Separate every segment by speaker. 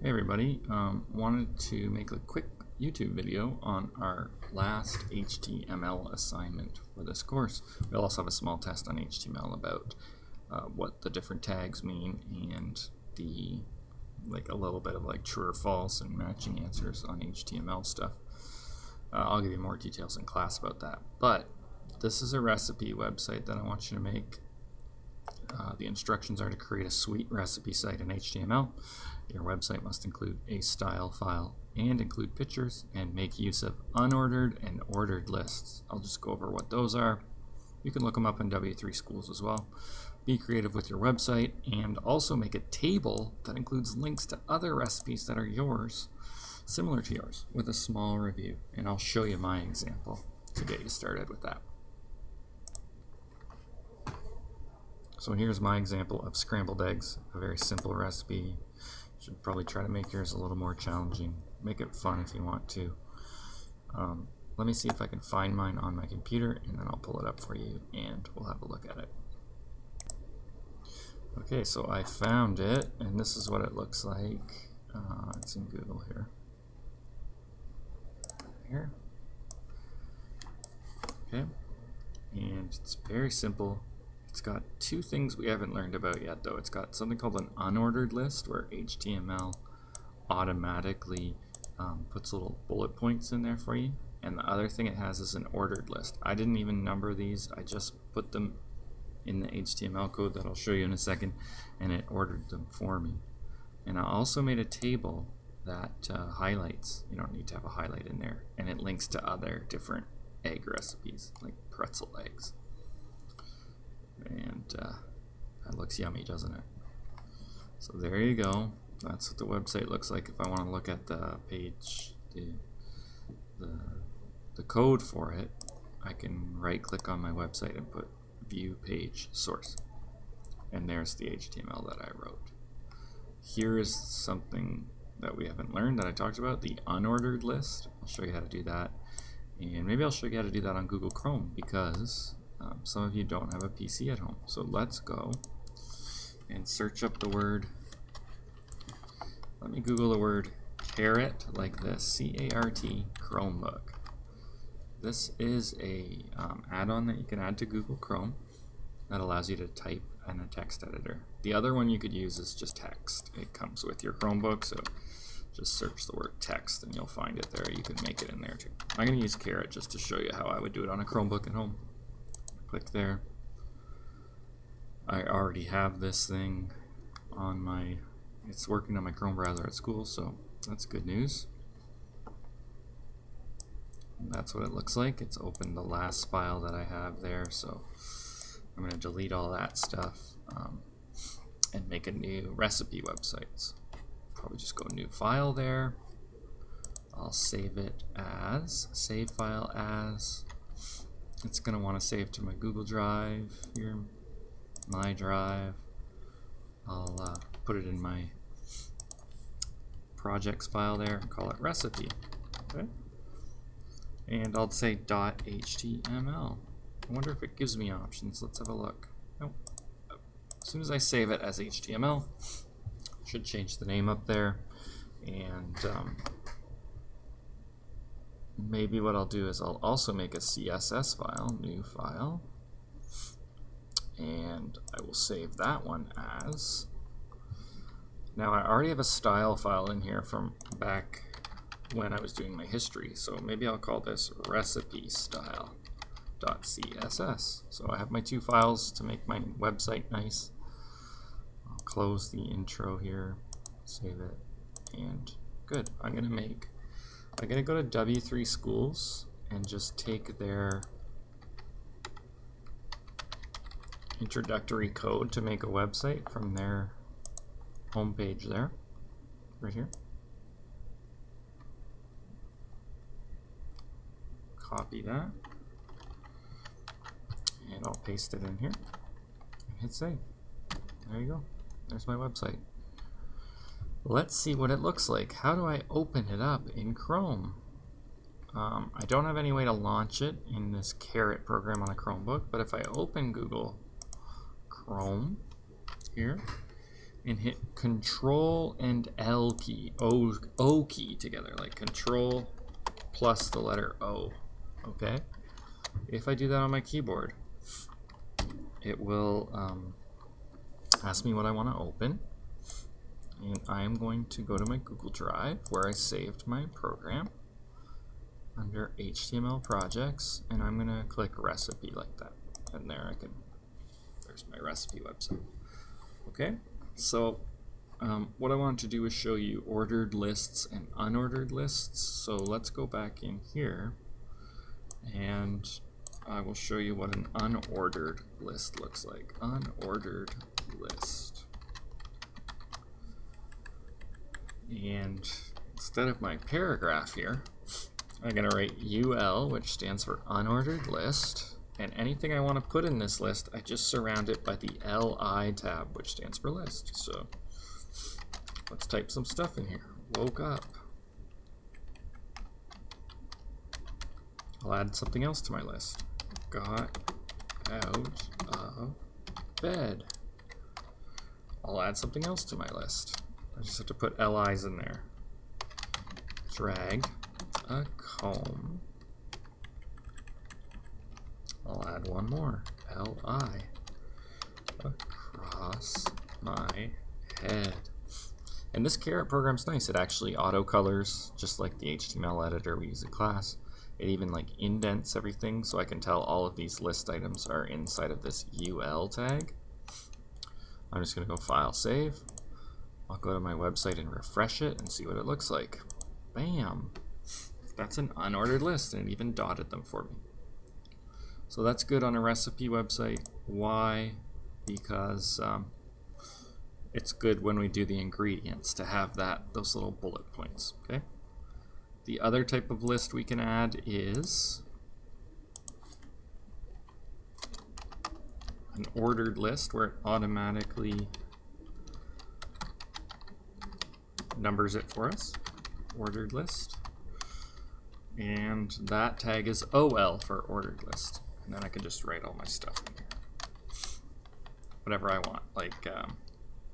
Speaker 1: Hey everybody, wanted to make a quick YouTube video on our last HTML assignment for this course. We'll also have a small test on HTML about what the different tags mean and a little bit of true or false and matching answers on HTML stuff. I'll give you more details in class about that. But this is a recipe website that I want you to make. The instructions are to create a sweet recipe site in HTML. Your website must include a style file and include pictures and make use of unordered and ordered lists. I'll just go over what those are. You can look them up in W3 Schools as well. Be creative with your website and also make a table that includes links to other recipes that are yours, similar to yours, with a small review. And I'll show you my example to get you started with that. So here's my example of scrambled eggs, a very simple recipe. Should probably try to make yours a little more challenging. Make it fun if you want to. Let me see if I can find mine on my computer, and then I'll pull it up for you, and we'll have a look at it. Okay, so I found it, and this is what it looks like. It's in Google here. Okay, and it's very simple. It's got two things we haven't learned about yet, though. It's got something called an unordered list, where HTML automatically puts little bullet points in there for you. And the other thing it has is an ordered list. I didn't even number these. I just put them in the HTML code that I'll show you in a second, and it ordered them for me. And I also made a table that highlights. You don't need to have a highlight in there. And it links to other different egg recipes, like pretzel eggs. And that looks yummy, doesn't it? So there you go. That's what the website looks like. If I want to look at the page, the code for it, I can right click on my website and put view page source. And there's the HTML that I wrote. Here is something that we haven't learned that I talked about, the unordered list. I'll show you how to do that. And maybe I'll show you how to do that on Google Chrome, because some of you don't have a PC at home. So let's go and search up the word. Let me Google the word carrot like this, C-A-R-T, Chromebook. This is a add-on that you can add to Google Chrome that allows you to type in a text editor. The other one you could use is just text. It comes with your Chromebook, so just search the word text and you'll find it there. You can make it in there too. I'm going to use carrot just to show you how I would do it on a Chromebook at home. Click there. I already have this thing on my, it's working on my Chrome browser at school, so that's good news. And that's what it looks like. It's opened the last file that I have there, so I'm going to delete all that stuff and make a new recipe website. So probably just go new file there. I'll save it as, save file as. It's going to want to save to my Google Drive here, my drive. I'll put it in my projects file there and call it recipe. Okay. And I'll say .html. I wonder if it gives me options. Let's have a look. Nope. As soon as I save it as HTML, it should change the name up there. And maybe what I'll do is I'll also make a CSS file, new file, and I will save that one as. Now I already have a style file in here from back when I was doing my history, so maybe I'll call this recipe style.css. So I have my two files to make my website nice. I'll close the intro here, save it, and good. I'm going to go to W3 Schools and just take their introductory code to make a website from their homepage there, right here. Copy that, and I'll paste it in here and hit save. There you go. There's my website. Let's see what it looks like. How do I open it up in Chrome? I don't have any way to launch it in this Carrot program on a Chromebook, but if I open Google Chrome here, and hit Control and L key, O key together, like Control plus the letter O. Okay? If I do that on my keyboard, it will ask me what I want to open. And I am going to go to my Google Drive where I saved my program under HTML projects, and I'm going to click recipe like that. And there there's my recipe website. Okay, so what I wanted to do is show you ordered lists and unordered lists. So let's go back in here and I will show you what an unordered list looks like. Unordered list. And instead of my paragraph here, I'm going to write UL, which stands for unordered list. And anything I want to put in this list, I just surround it by the LI tab, which stands for list. So let's type some stuff in here. Woke up. I'll add something else to my list. Got out of bed. I'll add something else to my list. I just have to put LIs in there. Dragged a comb. I'll add one more. LI. Across my head. And this Caret program's nice. It actually auto colors, just like the HTML editor we use in class. It even like indents everything, so I can tell all of these list items are inside of this UL tag. I'm just going to go File, Save. I'll go to my website and refresh it and see what it looks like. Bam! That's an unordered list, and it even dotted them for me. So that's good on a recipe website. Why? Because it's good when we do the ingredients to have those little bullet points. Okay. The other type of list we can add is an ordered list, where it automatically numbers it for us. Ordered list. And that tag is OL for ordered list. And then I can just write all my stuff in here. Whatever I want, like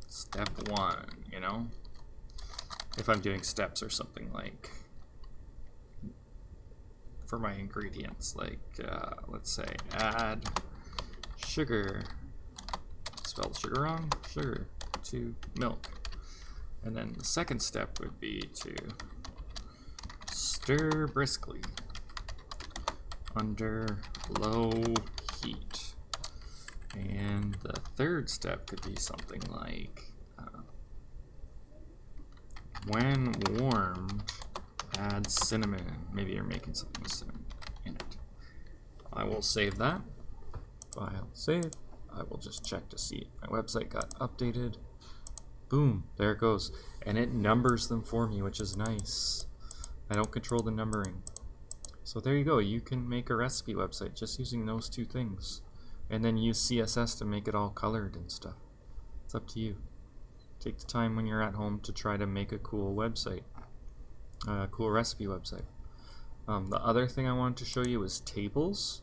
Speaker 1: step 1, you know? If I'm doing steps or something, like for my ingredients, like let's say add sugar, spelled sugar wrong, sugar to milk. And then the second step would be to stir briskly under low heat. And the third step could be something like when warmed, add cinnamon. Maybe you're making something with cinnamon in it. I will save that. File, save. I will just check to see if my website got updated. Boom, there it goes. And it numbers them for me, which is nice. I don't control the numbering. So there you go. You can make a recipe website just using those two things. And then use CSS to make it all colored and stuff. It's up to you. Take the time when you're at home to try to make a cool website. A cool recipe website. The other thing I wanted to show you is tables.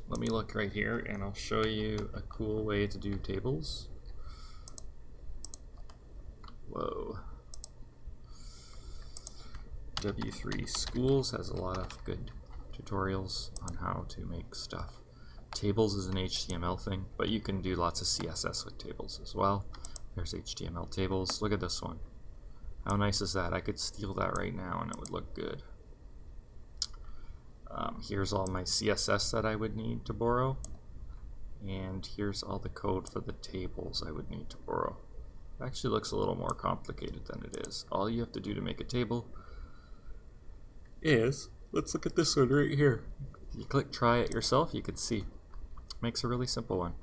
Speaker 1: Let me look right here and I'll show you a cool way to do tables. Whoa. W3 Schools has a lot of good tutorials on how to make stuff. Tables is an HTML thing, but you can do lots of CSS with tables as well. There's HTML tables. Look at this one. How nice is that? I could steal that right now and it would look good. Here's all my CSS that I would need to borrow. And here's all the code for the tables I would need to borrow. It actually looks a little more complicated than it is. All you have to do to make a table is, let's look at this one right here. You click try it yourself, you can see. Makes a really simple one.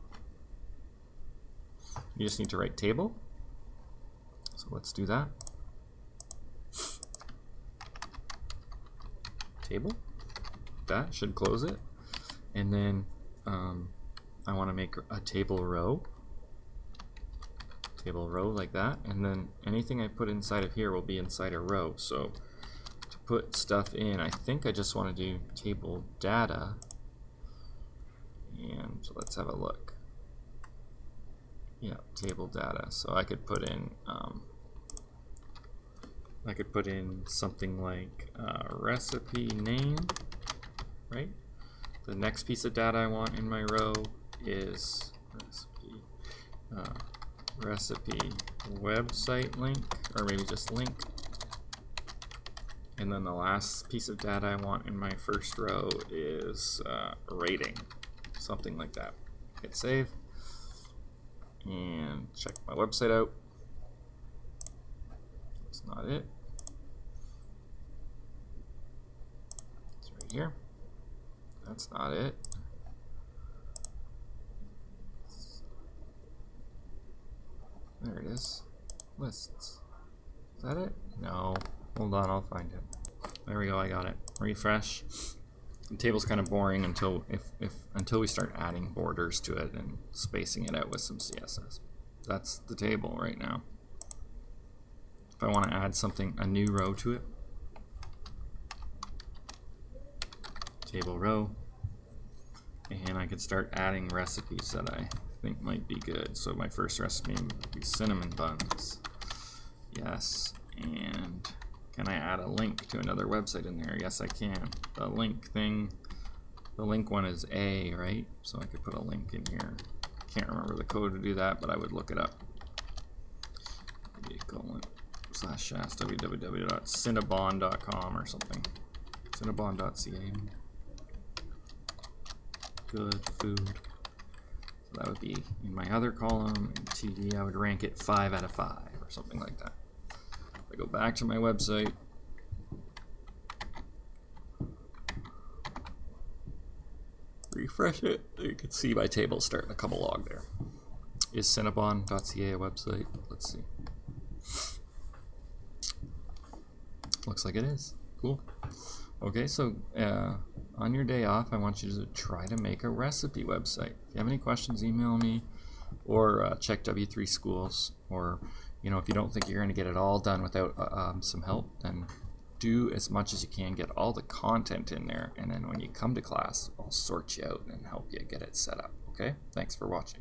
Speaker 1: You just need to write table. So let's do that. Table. That should close it. And then I want to make a table row. Table row like that. And then anything I put inside of here will be inside a row. So to put stuff in, I think I just want to do table data. And let's have a look. Yeah, table data. So I could put in something like recipe name, right? The next piece of data I want in my row is recipe website link, or maybe just link. And then the last piece of data I want in my first row is rating, something like that. Hit save and check my website out. That's not it. It's right here. That's not it. There it is. Lists. Is that it? No. Hold on, I'll find it. There we go, I got it. Refresh. The table's kind of boring until we start adding borders to it and spacing it out with some CSS. That's the table right now. If I want to add something, a new row to it, table row, and I could start adding recipes that I think might be good. So my first recipe would be cinnamon buns. Yes, and can I add a link to another website in there? Yes, I can. The link thing, the link one is A, right? So I could put a link in here. Can't remember the code to do that, but I would look it up. /www.cinnabon.com or something. Cinnabon.ca. Good food. So that would be in my other column. In TV, I would rank it 5 out of 5 or something like that. If I go back to my website, refresh it, you can see my table starting to come along there. Is Cinnabon.ca a website? Let's see. Looks like it is. Cool. Okay, so on your day off, I want you to try to make a recipe website. If you have any questions, email me or check W3 Schools. Or, you know, if you don't think you're going to get it all done without some help, then do as much as you can, get all the content in there, and then when you come to class, I'll sort you out and help you get it set up. Okay? Thanks for watching.